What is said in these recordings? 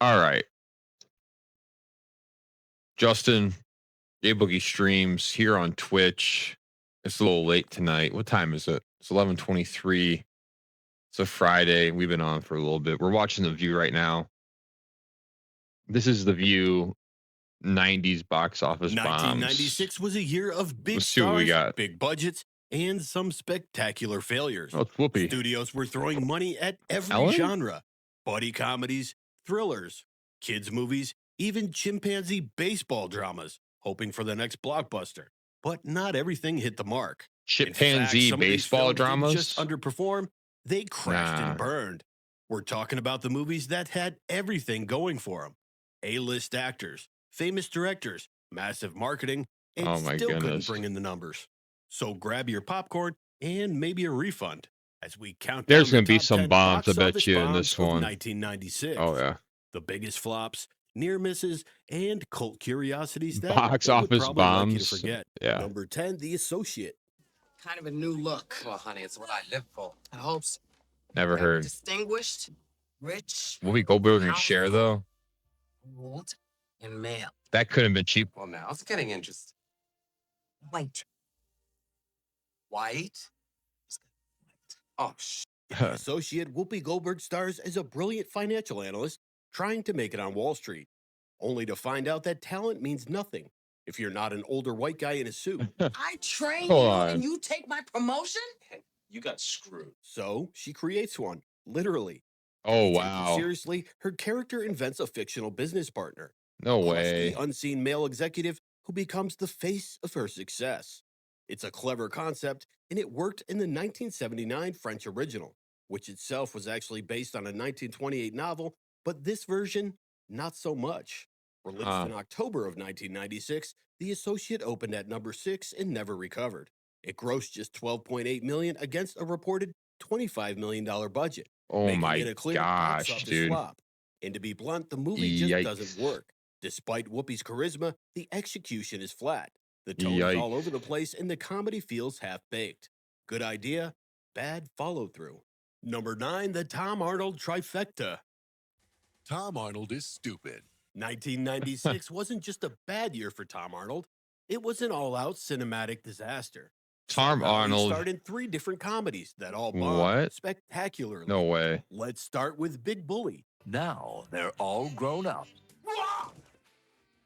All right, Justin, J Boogie streams here on Twitch. It's a little late tonight. What time is it? It's 11:23. It's a Friday. We've been on for a little bit. We're watching The View right now. This is The View 90s box office bombs. 1996 was a year of big Let's see what we stars, got. big budgets, and some spectacular failures. Oh, it's Whoopi. Studios were throwing money at every Ellen? genre: buddy comedies, thrillers, kids' movies, even chimpanzee baseball dramas, hoping for the next blockbuster. But not everything hit the mark. In fact, Chimpanzee some of these baseball films didn't dramas? just underperform, they crashed Nah. and burned. We're talking about the movies that had everything going for them: A-list actors, famous directors, massive marketing, and Oh my still couldn't goodness. bring in the numbers. So grab your popcorn and maybe a refund as we count There's down gonna the be top some 10 bombs, I box bet office you, in bombs this of one. 1996. Oh yeah. The biggest flops, near misses, and cult curiosities that Box they would office probably like you to bombs. forget. Yeah. Number 10, The Associate. Kind of a new look. Well, honey, it's what I live for. I hope so. Never heard. Distinguished, rich, Whoopi Goldberg and Cher though. old, and male. That couldn't have been cheap. Well, now it's getting interesting. White. White? Oh, The Associate, Whoopi Goldberg stars as a brilliant financial analyst trying to make it on Wall Street, only to find out that talent means nothing if you're not an older white guy in a suit. I train Hold you on. and you take my promotion? You got screwed. So she creates one, literally. Oh To take it wow. seriously, her character invents a fictional business partner, No a way. husky, unseen male executive who becomes the face of her success. It's a clever concept, and it worked in the 1979 French original, which itself was actually based on a 1928 novel, but this version, not so much. Released in October of 1996, The Associate opened at number 6 and never recovered. It grossed just $12.8 million against a reported $25 million budget, Oh making my it a clear box gosh, office dude. flop. And to be blunt, the movie just Yikes. doesn't work. Despite Whoopi's charisma, the execution is flat. The tone is all over the place, and the comedy feels half-baked. Good idea, bad follow-through. Number 9, the Tom Arnold trifecta. Tom Arnold is stupid. 1996 wasn't just a bad year for Tom Arnold. It was an all-out cinematic disaster. Tom Somehow he Arnold. starred in 3 different comedies that all bombed What? spectacularly. No way. Let's start with Big Bully. Now they're all grown up.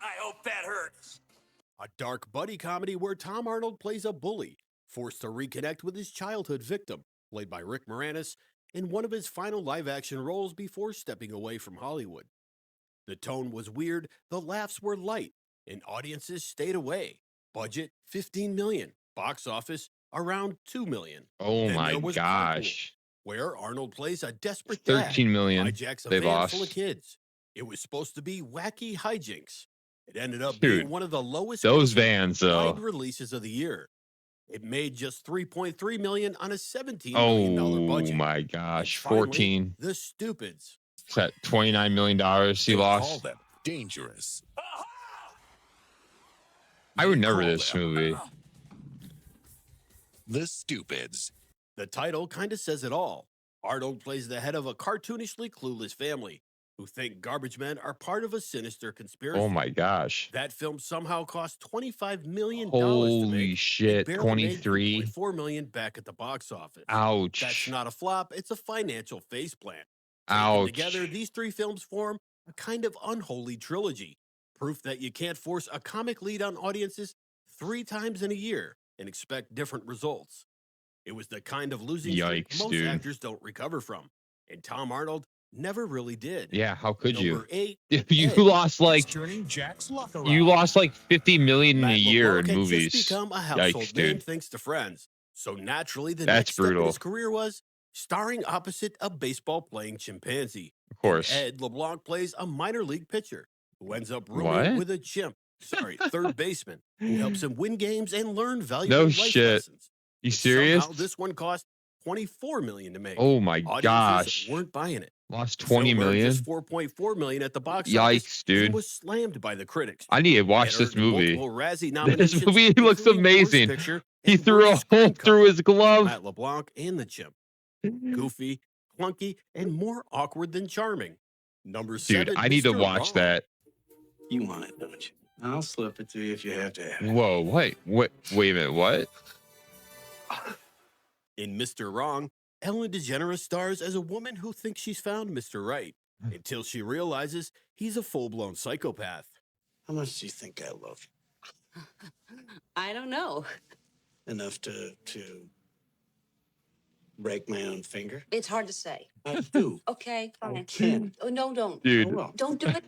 I hope that hurts. A dark buddy comedy where Tom Arnold plays a bully, forced to reconnect with his childhood victim, played by Rick Moranis, in one of his final live-action roles before stepping away from Hollywood. The tone was weird, the laughs were light, and audiences stayed away. Budget, $15 million. Box office, around $2 million. Oh Then my there was gosh. Where Arnold plays a desperate dad 13 million. hijacks a They van full of lost. kids. It was supposed to be wacky hijinks. It ended up Dude, being one of the lowest Those grossing vans wide though. releases of the year. It made just $3.3 million on a $17 Oh million budget. my gosh. And finally, 14. The Stupids. It's at $29 million he They call lost. them dangerous. I would They never call this them movie. The Stupids. The title kind of says it all. Arnold plays the head of a cartoonishly clueless family who think garbage men are part of a sinister conspiracy. Oh my gosh. That film somehow cost $25 million to Holy make. shit. It barely made 23. $3.4 million back at the box office. Ouch. That's not a flop, it's a financial faceplant. Taken together, Ouch. these 3 films form a kind of unholy trilogy. Proof that you can't force a comic lead on audiences 3 times in a year and expect different results. It was the kind of losing streak Yikes, most dude. actors don't recover from. And Tom Arnold never really did. Yeah, how could you? Number 8, If you Ed. lost like Turning Jack's luck around. you lost like 50 million in a Matt year LeBlanc in had movies. just become a household Yikes, name dude. thanks to Friends. So naturally, the That's next step in brutal. his career was starring opposite a baseball-playing chimpanzee. Of course. Ed LeBlanc plays a minor league pitcher who ends up rooming What? with a chimp. Sorry, third baseman who helps him win games and learn valuable life shit. lessons. You But serious? Somehow, this one cost $24 million to make. Oh my Audiences gosh. weren't buying it. Lost The 20 film earned million? just $4.4 million at the box office Yikes, and dude. was slammed by the critics. I need to watch It this earned movie. multiple Razzie This nominations, movie looks including Worst amazing. Picture He and threw a Worst hole Screencover through his for glove. Matt LeBlanc and the chimp. Goofy, clunky, and more awkward than charming. Number Dude, 7, I need to Mr. watch Wrong. that. You want it, don't you? I'll slip it to you if you have to have it. Whoa, wait a minute, what? In Mr. Wrong, Ellen DeGeneres stars as a woman who thinks she's found Mr. Right until she realizes he's a full-blown psychopath. How much do you think I love you? I don't know. Enough to break my own finger? It's hard to say. I do. Okay, fine. Okay. Oh, no, don't. Dude, Oh, well. Don't do it.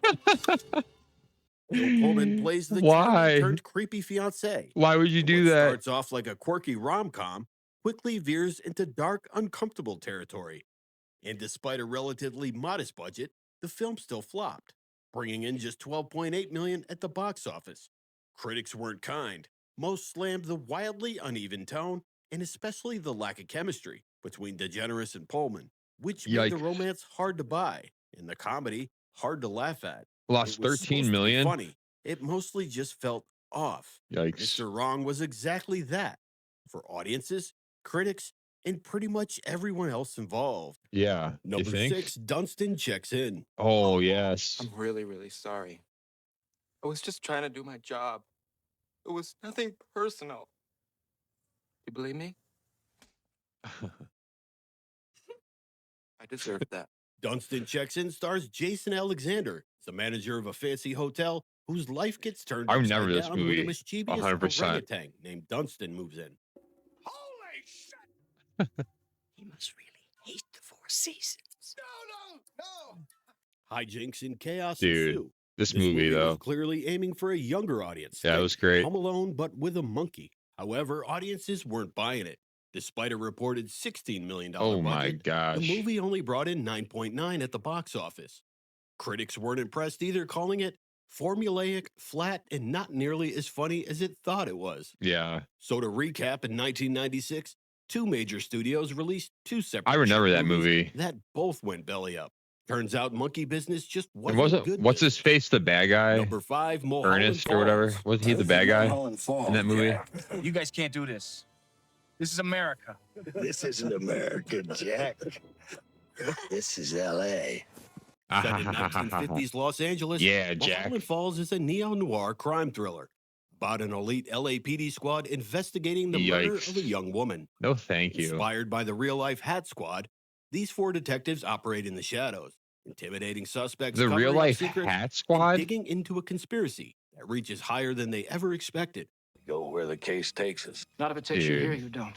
Bill Pullman plays the Why? turned creepy fiance. why would you do What that? starts off like a quirky rom-com quickly veers into dark, uncomfortable territory. And despite a relatively modest budget, the film still flopped, bringing in just $12.8 million at the box office. Critics weren't kind. Most slammed the wildly uneven tone and especially the lack of chemistry between DeGeneres and Pullman, which made the Yikes. romance hard to buy and the comedy hard to laugh at. Lost It was 13 supposed to be million? funny. It mostly just felt off. Yikes. Mr. Wrong was exactly that for audiences, critics, and pretty much everyone else involved. Yeah. You Number think? 6, Dunstan checks in. Oh, yes. I'm really, really sorry. I was just trying to do my job. It was nothing personal. You believe me? I deserve that. Dunstan checks in stars Jason Alexander, the manager of a fancy hotel whose life gets turned I upside remember this down when a movie, mischievous 100%. orangutan named Dunstan moves in. Holy shit! He must really hate the Four Seasons. No! Hijinks and chaos Dude, ensue. This This movie, was though. clearly aiming for a younger audience. Yeah, it Think was great. Home Alone, but with a monkey. However, audiences weren't buying it. Despite a reported $16 million Oh, my budget, gosh. the movie only brought in 9.9 at the box office. Critics weren't impressed either, calling it formulaic, flat, and not nearly as funny as it thought it was. Yeah. So to recap, in 1996, two major studios released two separate I remember short that movies movie. that both went belly up. Turns out monkey business just And wasn't wasn't good what's business. his face, the bad guy? Number 5, Mulholland Ernest or whatever. Falls. Was he the bad guy Mulholland Falls, in that movie? yeah. You guys can't do this. This is America. This isn't America, Jack. This is L.A. Set in 1950s Los Angeles, Yeah, Jack. Mulholland Falls is a neo-noir crime thriller about an elite LAPD squad investigating the murder of a Yikes. young woman. No, thank you. Inspired by the real-life Hat Squad, these 4 detectives operate in the shadows, intimidating suspects, The covering real up life secrets, Hat and Squad? digging into a conspiracy that reaches higher than they ever expected. Go where the case takes us. Not if it takes you Dude. here, you don't.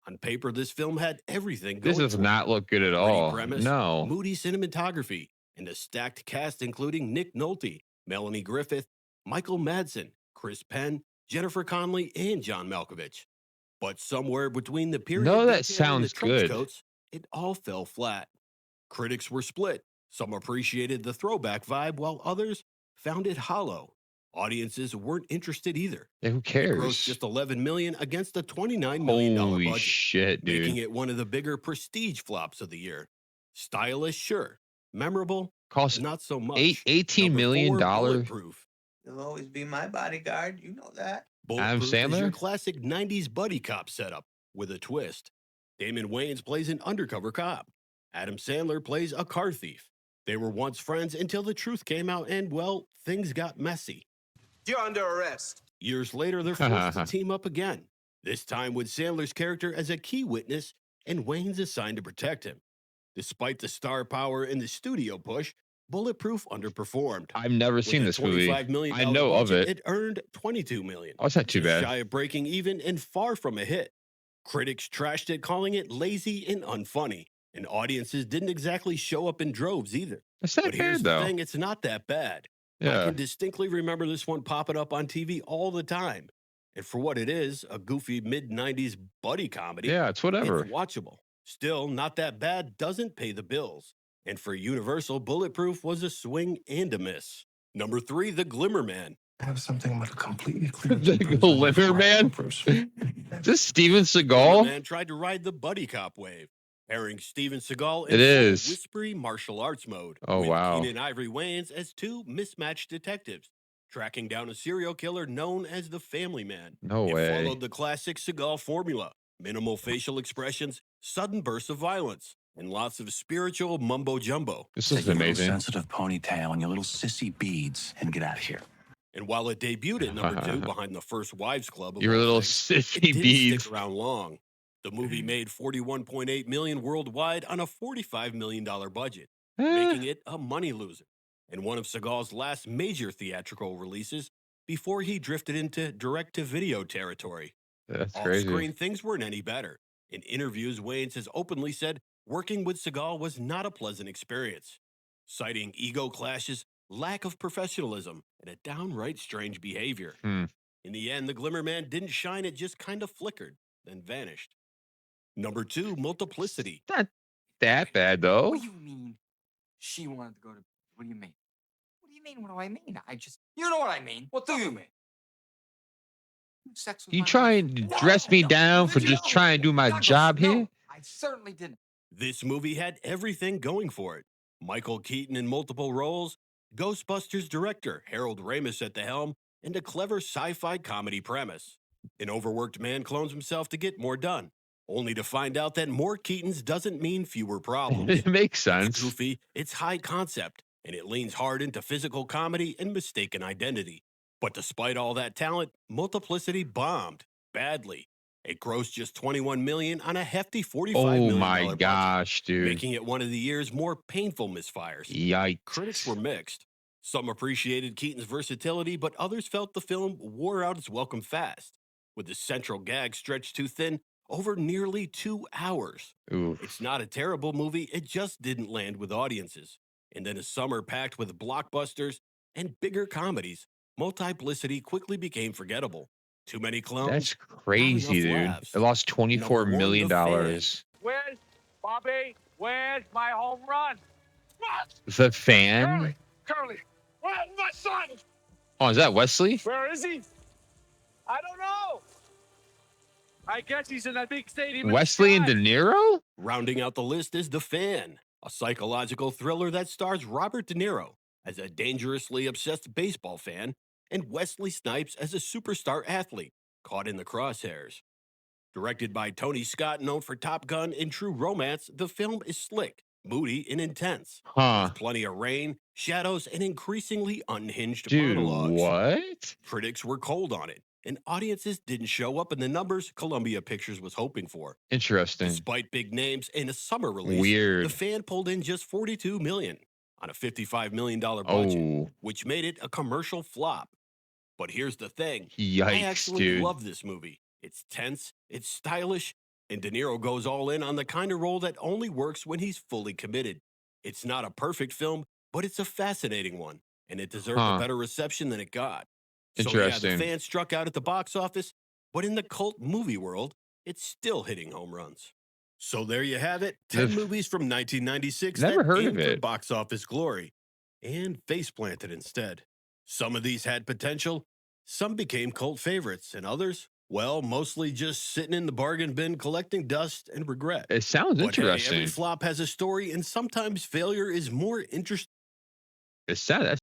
On paper, this film had everything This going does for it. not look good at Witty all. premise, No. moody cinematography, and a stacked cast including Nick Nolte, Melanie Griffith, Michael Madsen, Chris Penn, Jennifer Connelly, and John Malkovich. But somewhere between the period No, that detail and the sounds trench good. coats, it all fell flat. Critics were split. Some appreciated the throwback vibe, while others found it hollow. Audiences weren't interested either. Yeah, who It grossed cares? just $11 million against a $29 million Holy budget, shit, making dude. it one of the bigger prestige flops of the year. Stylish, sure. Memorable, Cost not so much. $18 Number million. 4, Bulletproof. You'll always be my bodyguard. You know that. Bulletproof is your Sandler? classic 90s buddy cop setup with a twist. Damon Wayans plays an undercover cop. Adam Sandler plays a car thief. They were once friends until the truth came out and, well, things got messy. You're under arrest. Years later, they're forced to team up again, this time with Sandler's character as a key witness and Wayne's assigned to protect him. Despite the star power and the studio push, Bulletproof underperformed. I've never With seen a this movie. $25 million I know of budget, it. It earned $22 million. Oh, it's not too Just bad. shy of breaking even and far from a hit. Critics trashed it, calling it lazy and unfunny, and audiences didn't exactly show up in droves either. It's not But here's bad, the though. thing, it's not that bad. I Yeah. can distinctly remember this one popping up on TV all the time. And for what it is, a goofy mid-90s buddy comedy, Yeah, it's whatever. it's watchable. Still, not that bad, doesn't pay the bills. And for Universal, Bulletproof was a swing and a miss. Number 3, The Glimmer Man. I have something with a completely clear. The Glimmer Man? Is this Steven Glimmer Seagal? Man tried to ride the buddy cop wave, pairing Steven Seagal It in full is. whispery martial arts mode. Oh, with wow. Keenan Ivory Wayans as 2 mismatched detectives, tracking down a serial killer known as the Family Man. No It way. followed the classic Seagal formula: minimal facial expressions, sudden bursts of violence, and lots of spiritual mumbo jumbo. This Take is your little amazing. sensitive ponytail and your little sissy beads and get out of here. And while it debuted at number 2 behind The First Wives Club, of Your all little things, sissy it didn't beads. stick around long. The movie made $41.8 million worldwide on a $45 million budget, making it a money loser and one of Seagal's last major theatrical releases before he drifted into direct-to-video territory. That's crazy. Off-screen, things weren't any better. In interviews, Wayans has openly said working with Seagal was not a pleasant experience, citing ego clashes, lack of professionalism, and a downright strange behavior. Hmm. In the end, the Glimmer Man didn't shine, it just kind of flickered, then vanished. Number 2, Multiplicity. Not that bad though. What do you mean? She wanted to go to. What do you mean? What do you mean? What do I mean? You know what I mean. What do you mean? Sex with You my trying wife. to No, dress me no, down for no, just trying to do my Douglas, job no, here? I certainly didn't. This movie had everything going for it. Michael Keaton in multiple roles, Ghostbusters director Harold Ramis at the helm, and a clever sci-fi comedy premise. An overworked man clones himself to get more done, only to find out that more Keatons doesn't mean fewer problems. It makes It's sense. goofy, it's high concept, and it leans hard into physical comedy and mistaken identity. But despite all that talent, Multiplicity bombed badly. It grossed just $21 million on a hefty $45 Oh million my budget, gosh, dude. making it one of the year's more painful misfires. Critics were Yikes. mixed. Some appreciated Keaton's versatility, but others felt the film wore out its welcome fast, with the central gag stretched too thin over nearly 2 hours. Oof. It's not a terrible movie, it just didn't land with audiences. And then a summer packed with blockbusters and bigger comedies, Multiplicity quickly became forgettable. Too many clones. That's crazy, enough dude. laughs. It lost $24 Number 1, million. The Fan. Where's Bobby? Where's my home run? The Fan? Curly, where's my son? Oh, is that Wesley? Where is he? I don't know. I guess he's in that big stadium. in the Wesley and sky. De Niro? Rounding out the list is The Fan, a psychological thriller that stars Robert De Niro as a dangerously obsessed baseball fan and Wesley Snipes as a superstar athlete caught in the crosshairs. Directed by Tony Scott, known for Top Gun and True Romance, the film is slick, moody, and intense. Huh. With plenty of rain, shadows, and increasingly unhinged Dude, monologues. what? Critics were cold on it, and audiences didn't show up in the numbers Columbia Pictures was hoping for. Interesting. Despite big names and a summer release, Weird. The Fan pulled in just $42 million on a $55 million budget, Oh, which made it a commercial flop. But here's the thing. I yikes, actually dude. love this movie. It's tense, it's stylish, and De Niro goes all in on the kind of role that only works when he's fully committed. It's not a perfect film, but it's a fascinating one, and it deserved Huh. a better reception than it got. So yeah, Interesting. The Fan struck out at the box office, but in the cult movie world, it's still hitting home runs. So there you have it. 10 The- movies from 1996 Never that heard of aimed for it. box office glory and face planted instead. Some of these had potential, some became cult favorites, and others, well, mostly just sitting in the bargain bin collecting dust and regret. It sounds But hey, interesting. every flop has a story, and sometimes failure is more interesting. It's sad.